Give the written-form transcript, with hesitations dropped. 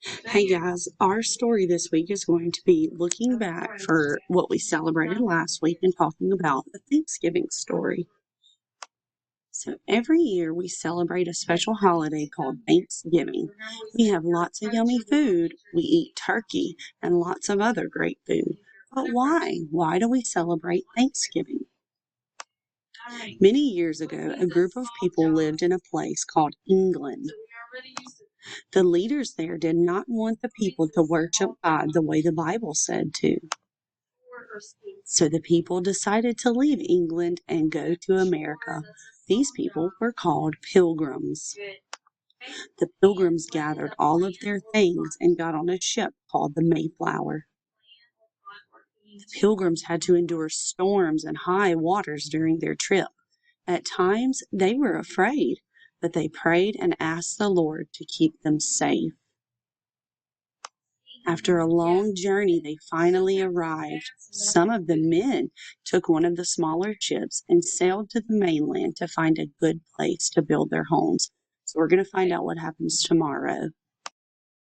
Hey guys, our story this week is going to be looking back for what we celebrated last week and talking about the Thanksgiving story. So, every year we celebrate a special holiday called Thanksgiving. We have lots of yummy food, we eat turkey, and lots of other great food. But why? Why do we celebrate Thanksgiving? Many years ago, a group of people lived in a place called England. The leaders there did not want the people to worship God the way the Bible said to. So the people decided to leave England and go to America. These people were called pilgrims. The pilgrims gathered all of their things and got on a ship called the Mayflower. The pilgrims had to endure storms and high waters during their trip. At times they were afraid, but they prayed and asked the Lord to keep them safe. After a long journey, they finally arrived. Some of the men took one of the smaller ships and sailed to the mainland to find a good place to build their homes. So we're going to find out what happens tomorrow.